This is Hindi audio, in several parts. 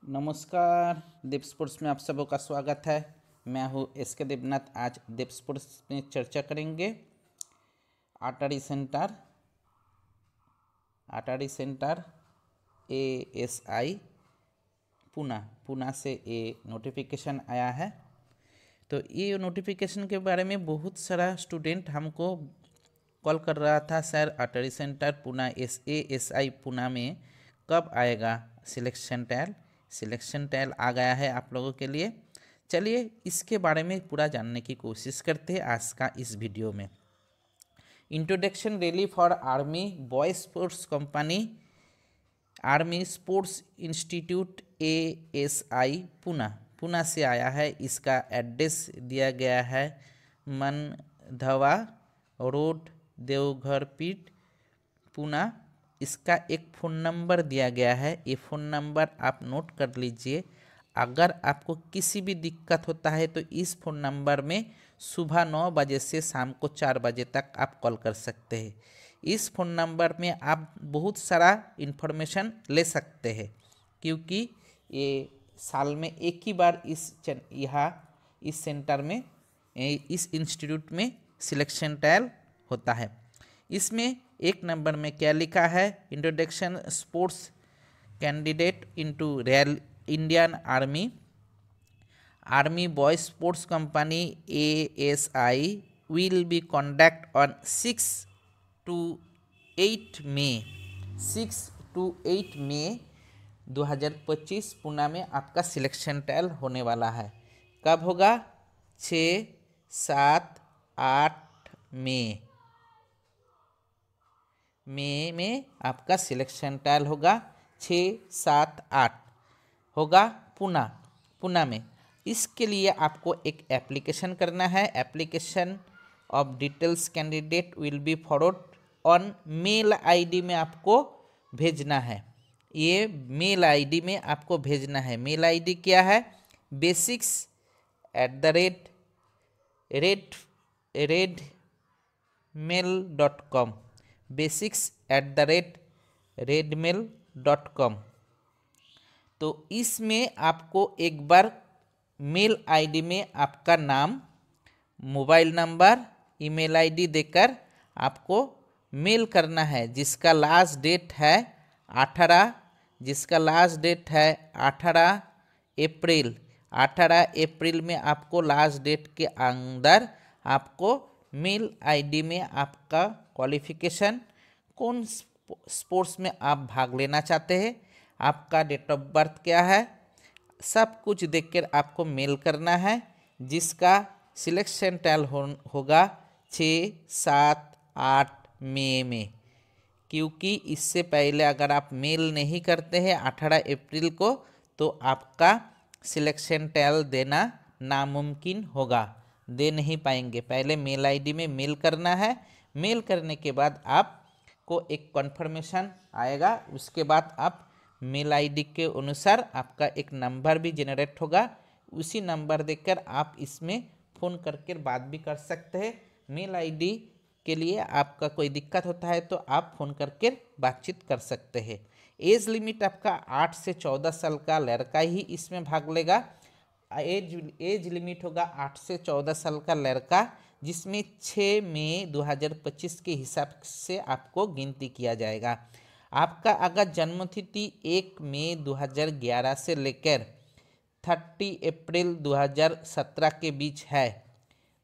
नमस्कार। दीप स्पोर्ट्स में आप सबों का स्वागत है। मैं हूँ SK देवनाथ। आज दीप स्पोर्ट्स में चर्चा करेंगे आटारी सेंटर ASI पूना से ये नोटिफिकेशन आया है। तो ये नोटिफिकेशन के बारे में बहुत सारा स्टूडेंट हमको कॉल कर रहा था, sir ATARI centre Poona ASI Poona में कब आएगा सिलेक्शन ट्रायल आ गया है आप लोगों के लिए। चलिए इसके बारे में पूरा जानने की कोशिश करते हैं आज का इस वीडियो में। Introduction rally for army boy sports company army sports institute ASI Poona से आया है। इसका एड्रेस दिया गया है मनधवा रोड, देवघर पीठ, पूना। इसका एक फ़ोन नंबर दिया गया है, ये फ़ोन नंबर आप नोट कर लीजिए। अगर आपको किसी भी दिक्कत होता है तो इस फ़ोन नंबर में सुबह 9 बजे से शाम को 4 बजे तक आप कॉल कर सकते हैं। इस फ़ोन नंबर में आप बहुत सारा इन्फॉर्मेशन ले सकते हैं, क्योंकि ये साल में एक ही बार इस सेंटर में इस इंस्टीट्यूट में सिलेक्शन ट्रायल होता है। इसमें एक नंबर में क्या लिखा है, introduction sports candidate into royal Indian army boy sports company ASI will be conduct on 6 to 8 मई 2025 पूना में आपका सिलेक्शन ट्रायल होने वाला है। कब होगा? 6, 7, 8 मई में आपका सिलेक्शन ट्रायल होगा। 6, 7, 8 होगा पूना में। इसके लिए आपको एक एप्लीकेशन करना है। Application of details candidate will be forward on mail ID में आपको भेजना है। ये मेल ID में आपको भेजना है। मेल ID क्या है? basics@redmail.com basics@redmail.com। तो इसमें आपको एक बार मेल ID में आपका नाम, मोबाइल नंबर, ईमेल ID देकर आपको मेल करना है, जिसका लास्ट डेट है 18 अप्रैल में आपको लास्ट डेट के अंदर आपको मेल ID में आपका क्वालिफिकेशन, कौन स्पोर्ट्स में आप भाग लेना चाहते हैं, आपका डेट ऑफ बर्थ क्या है, सब कुछ देखकर आपको मेल करना है। जिसका सिलेक्शन ट्रायल होगा 6, 7, 8 मई में। क्योंकि इससे पहले अगर आप मेल नहीं करते हैं 18 अप्रैल को, तो आपका सिलेक्शन ट्रायल देना नामुमकिन होगा, दे नहीं पाएंगे। पहले मेल ID में मेल करना है। मेल करने के बाद आपको एक कन्फर्मेशन आएगा। उसके बाद आप मेल ID के अनुसार आपका एक नंबर भी जनरेट होगा। उसी नंबर देकर आप इसमें फ़ोन करके बात भी कर सकते हैं। मेल ID के लिए आपका कोई दिक्कत होता है तो आप फ़ोन करके बातचीत कर सकते हैं। एज लिमिट आपका 8 से 14 साल का लड़का ही इसमें भाग लेगा। एज लिमिट होगा 8 से 14 साल का लड़का, जिसमें 6 मई 2025 के हिसाब से आपको गिनती किया जाएगा। आपका अगर जन्मतिथि 1 मई 2011 से लेकर 30 अप्रैल 2017 के बीच है,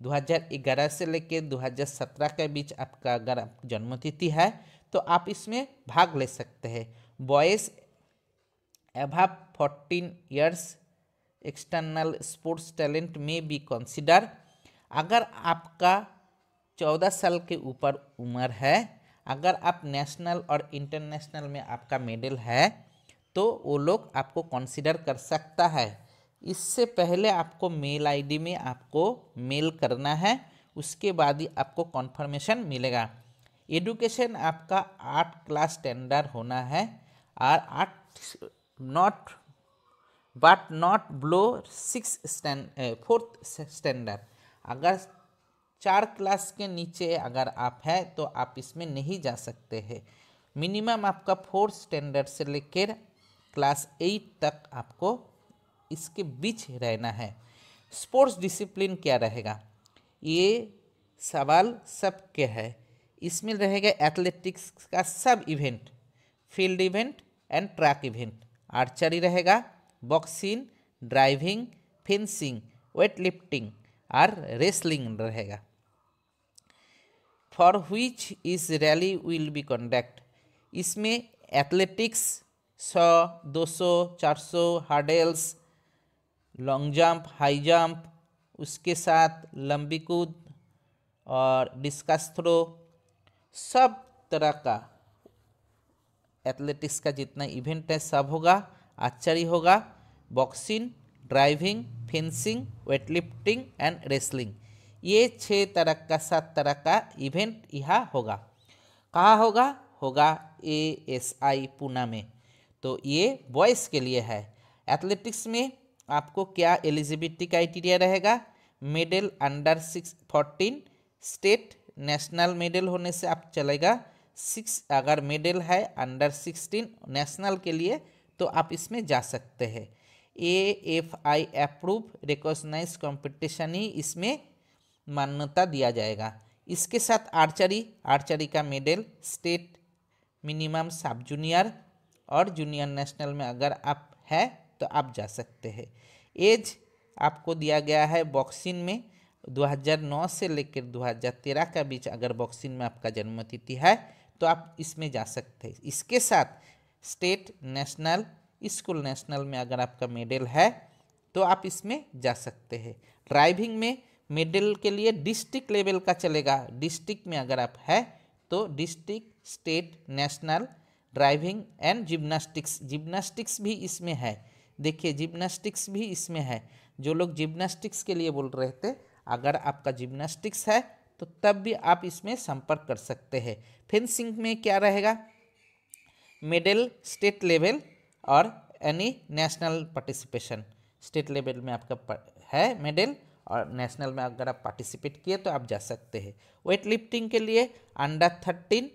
2011 से लेकर 2017 के बीच आपका अगर जन्मतिथि है तो आप इसमें भाग ले सकते हैं। Boys above 14 years external sports talent में बी कंसिडर। अगर आपका 14 साल के ऊपर उम्र है, अगर आप नेशनल और इंटरनेशनल में आपका मेडल है, तो वो लोग आपको कंसिडर कर सकता है। इससे पहले आपको मेल ID में आपको मेल करना है, उसके बाद ही आपको कन्फर्मेशन मिलेगा। एडुकेशन आपका 8 क्लास स्टैंडर्ड होना है और 8 बिलो 4th स्टैंडर्ड। अगर 4 क्लास के नीचे अगर आप हैं तो आप इसमें नहीं जा सकते हैं। मिनिमम आपका 4th स्टैंडर्ड से लेकर क्लास 8 तक आपको इसके बीच रहना है। स्पोर्ट्स डिसिप्लिन क्या रहेगा, ये सवाल सब के है। इसमें रहेगा एथलेटिक्स का सब event, field event and track event, archery रहेगा, boxing, driving, fencing, weight lifting और रेसलिंग रहेगा। For which is rally will be conduct, इसमें athletics 100, 200, 400, hurdles, long jump, high jump, उसके साथ लंबी कूद और डिस्कस थ्रो, सब तरह का एथलेटिक्स का जितना इवेंट है सब होगा। आर्चरी होगा, boxing, driving, fencing, weight lifting and wrestling, ये 6 तरह का 7 तरह का इवेंट यहाँ होगा। कहाँ होगा, होगा ASI पूना में। तो ये बॉयज़ के लिए है। एथलेटिक्स में आपको क्या एलिजिबिलिटी क्राइटेरिया रहेगा, medal under 14, state national medal होने से आप चलेगा। 6 अगर मेडल है अंडर 16 नेशनल के लिए तो आप इसमें जा सकते हैं। AFI अप्रूव रिकॉग्नाइज कंपटीशन ही इसमें मान्यता दिया जाएगा। इसके साथ आर्चरी का मेडल स्टेट मिनिमम सब जूनियर और जूनियर नेशनल में अगर आप है तो आप जा सकते हैं। एज आपको दिया गया है बॉक्सिंग में 2009 से लेकर 2013 का बीच अगर बॉक्सिंग में आपका जन्म तिथि है तो आप इसमें जा सकते हैं। इसके साथ स्टेट नेशनल स्कूल नेशनल में अगर आपका मेडल है तो आप इसमें जा सकते हैं। ड्राइविंग में मेडल के लिए डिस्ट्रिक्ट लेवल का चलेगा। डिस्ट्रिक्ट में अगर आप है तो district, state, national driving and gymnastics भी इसमें है। देखिए जिम्नास्टिक्स भी इसमें है। जो लोग जिम्नास्टिक्स के लिए बोल रहे थे, अगर आपका जिम्नास्टिक्स है तो तब भी आप इसमें संपर्क कर सकते हैं। फेंसिंग में क्या रहेगा, मेडल स्टेट लेवल और any national participation. State level में आपका है मेडल और नेशनल में अगर आप पार्टिसिपेट किए तो आप जा सकते हैं। वेट लिफ्टिंग के लिए अंडर 13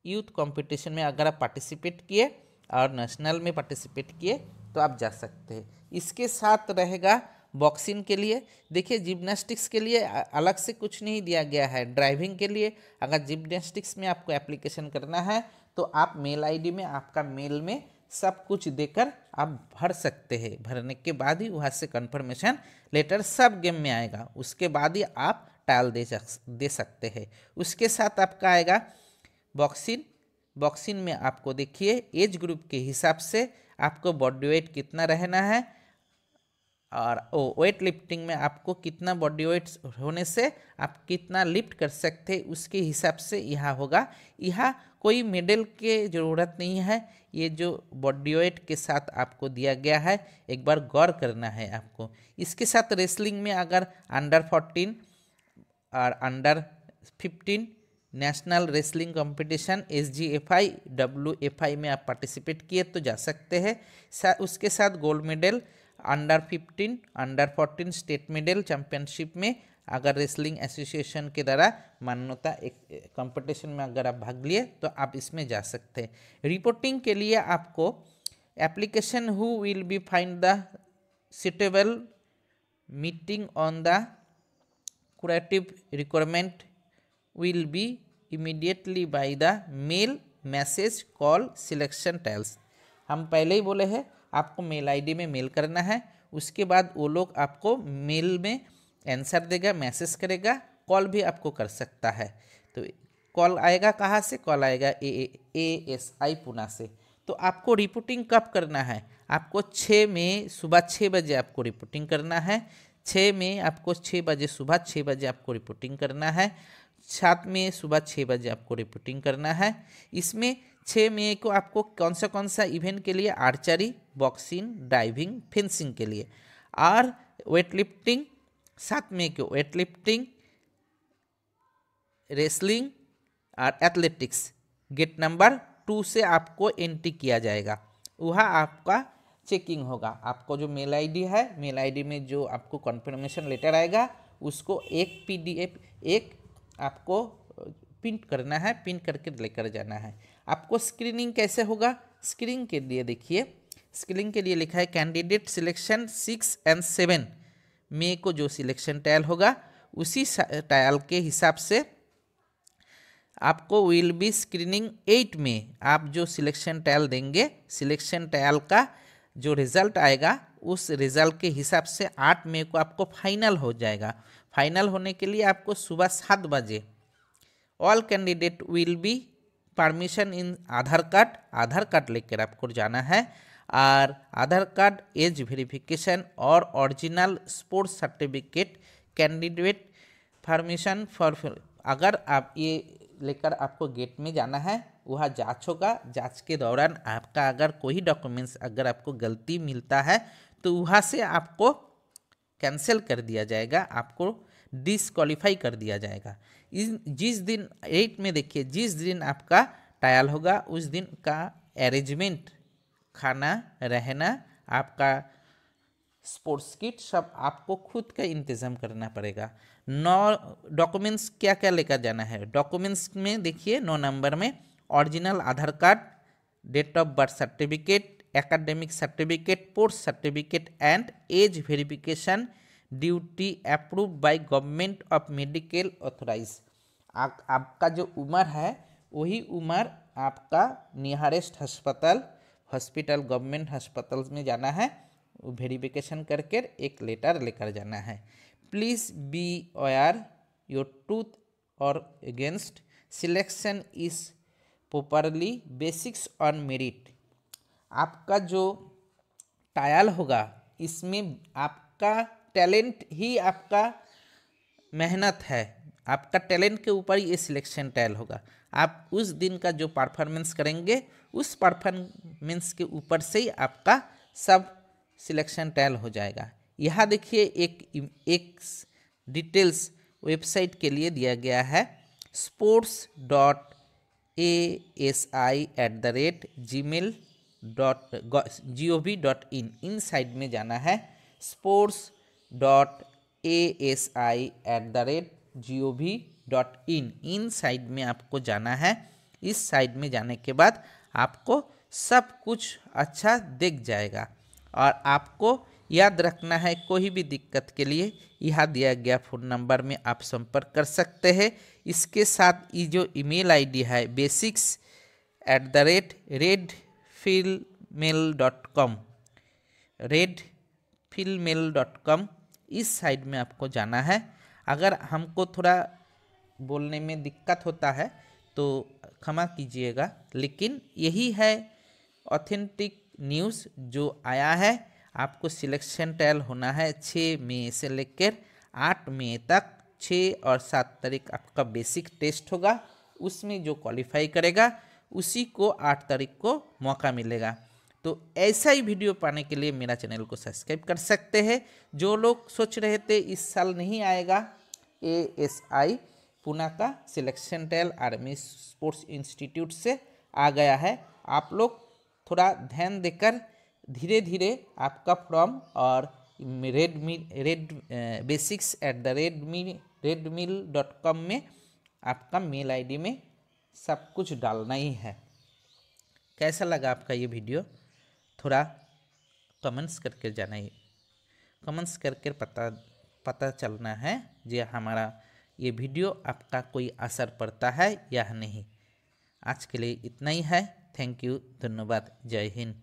यूथ कंपटीशन में अगर आप पार्टिसिपेट किए और नेशनल में पार्टिसिपेट किए तो आप जा सकते हैं। इसके साथ रहेगा बॉक्सिंग के लिए। देखिए जिम्नास्टिक्स के लिए अलग से कुछ नहीं दिया गया है। ड्राइविंग के लिए अगर जिम्नास्टिक्स में आपको एप्लीकेशन करना है तो आप मेल आईडी में आपका मेल में सब कुछ देकर आप भर सकते हैं। भरने के बाद ही वहाँ से कंफर्मेशन लेटर सब गेम में आएगा, उसके बाद ही आप टाल दे सकते हैं। उसके साथ आपका आएगा बॉक्सिंग में आपको देखिए एज ग्रुप के हिसाब से आपको बॉडी वेट कितना रहना है और वेट लिफ्टिंग में आपको कितना बॉडी वेट होने से आप कितना लिफ्ट कर सकते हैं उसके हिसाब से यहाँ होगा। यहाँ कोई मेडल के ज़रूरत नहीं है, ये जो बॉडी वेट के साथ आपको दिया गया है एक बार गौर करना है आपको। इसके साथ रेसलिंग में अगर अंडर 14 और under 15 national wrestling competition SGFI WFI में आप पार्टिसिपेट किए तो जा सकते हैं। उसके साथ gold medal under 15 under 14 state medal championship में अगर रेसलिंग एसोसिएशन के द्वारा मान्यता एक कंपटीशन में अगर आप भाग लिए तो आप इसमें जा सकते हैं। रिपोर्टिंग के लिए आपको application who will be find the suitable meeting on the curative requirement will be immediately by the mail message call selection tiles। हम पहले ही बोले हैं आपको मेल आईडी में मेल करना है, उसके बाद वो लोग आपको मेल में आंसर देगा, मैसेज करेगा, कॉल भी आपको कर सकता है। तो कॉल आएगा कहाँ से, कॉल आएगा ASI पुणे से। तो आपको रिपोर्टिंग कब करना है, आपको 6 मई सुबह 6 बजे आपको रिपोर्टिंग करना है। 6 मई आपको 6 बजे सुबह 6 बजे आपको रिपोर्टिंग करना है। 7 मई सुबह 6 बजे आपको रिपोर्टिंग करना है। इसमें 6 मई को आपको कौन सा इवेंट के लिए, आर्चरी, बॉक्सिंग, ड्राइविंग, फेंसिंग के लिए, और वेट लिफ्टिंग 7 मई को वेट लिफ्टिंग, रेसलिंग और एथलेटिक्स गेट नंबर 2 से आपको एंट्री किया जाएगा। वहाँ आपका चेकिंग होगा। आपको जो मेल आईडी है, मेल आईडी में जो आपको कन्फर्मेशन लेटर आएगा उसको एक PDF एक आपको प्रिंट करना है, प्रिंट करके लेकर जाना है। आपको स्क्रीनिंग कैसे होगा, स्क्रीनिंग के लिए देखिए, स्क्रीनिंग के लिए लिखा है कैंडिडेट सिलेक्शन 6 और 7 मई को जो सिलेक्शन ट्रायल होगा उसी ट्रायल के हिसाब से आपको विल बी स्क्रीनिंग 8 में आप जो सिलेक्शन ट्रायल देंगे, सिलेक्शन ट्रायल का जो रिजल्ट आएगा उस रिजल्ट के हिसाब से 8 मई को आपको फाइनल हो जाएगा। फाइनल होने के लिए आपको सुबह 7 बजे all candidate will B permission in Aadhaar card लेकर आपको जाना है, और आधार कार्ड, एज वेरिफिकेशन और original sports certificate, candidate permission for, अगर आप ये लेकर आपको गेट में जाना है, वहाँ जांच होगा। जांच के दौरान आपका अगर कोई डॉक्यूमेंट्स अगर आपको गलती मिलता है तो वहाँ से आपको कैंसिल कर दिया जाएगा, आपको डिसक्वालीफाई कर दिया जाएगा। जिस दिन 8 में देखिए, जिस दिन आपका ट्रायल होगा उस दिन का अरेंजमेंट, खाना, रहना, आपका स्पोर्ट्स किट सब आपको खुद का इंतज़ाम करना पड़ेगा। 9 डॉक्यूमेंट्स क्या क्या लेकर जाना है। डॉक्यूमेंट्स में देखिए 9 नंबर में original Aadhaar card, date of birth certificate, academic certificate, post certificate and age verification duty approved by government of medical authorise. आपका जो उम्र है वही उम्र आपका नियरेस्ट हॉस्पिटल गवर्नमेंट हॉस्पिटल में जाना है, वेरिफिकेशन करके एक लेटर लेकर जाना है। Please be aware your truth और against selection is properly basics on merit. आपका जो ट्रायल होगा इसमें आपका टैलेंट ही आपका मेहनत है, आपका टैलेंट के ऊपर ये सिलेक्शन ट्रायल होगा। आप उस दिन का जो परफॉर्मेंस करेंगे उस परफॉर्मेंस के ऊपर से ही आपका सब सिलेक्शन ट्रायल हो जाएगा। यहाँ देखिए एक डिटेल्स वेबसाइट के लिए दिया गया है, sports.asi@gmail.gov.in। इन साइड में जाना है, sports.asi@gov.in। इन साइड में आपको जाना है। इस साइड में जाने के बाद आपको सब कुछ अच्छा दिख जाएगा, और आपको याद रखना है कोई भी दिक्कत के लिए यहाँ दिया गया फ़ोन नंबर में आप संपर्क कर सकते हैं। इसके साथ ये जो ईमेल आईडी है basics@redfillmail.com, इस साइड में आपको जाना है। अगर हमको थोड़ा बोलने में दिक्कत होता है तो क्षमा कीजिएगा, लेकिन यही है ऑथेंटिक न्यूज़ जो आया है। आपको सिलेक्शन ट्रायल होना है 6 मई से लेकर 8 मई तक। 6 और 7 तारीख आपका बेसिक टेस्ट होगा, उसमें जो क्वालिफाई करेगा उसी को 8 तारीख को मौका मिलेगा। तो ऐसा ही वीडियो पाने के लिए मेरा चैनल को सब्सक्राइब कर सकते हैं। जो लोग सोच रहे थे इस साल नहीं आएगा ASI पुणे का selection trial army sports institute से आ गया है, आप लोग थोड़ा ध्यान देकर धीरे धीरे आपका फॉर्म और basics@redmill.com में आपका मेल आईडी में सब कुछ डालना ही है। कैसा लगा आपका ये वीडियो, थोड़ा कमेंट्स करके जानाइए, कमेंट्स करके पता चलना है जो हमारा ये वीडियो आपका कोई असर पड़ता है या नहीं। आज के लिए इतना ही है। थैंक यू, धन्यवाद, जय हिंद।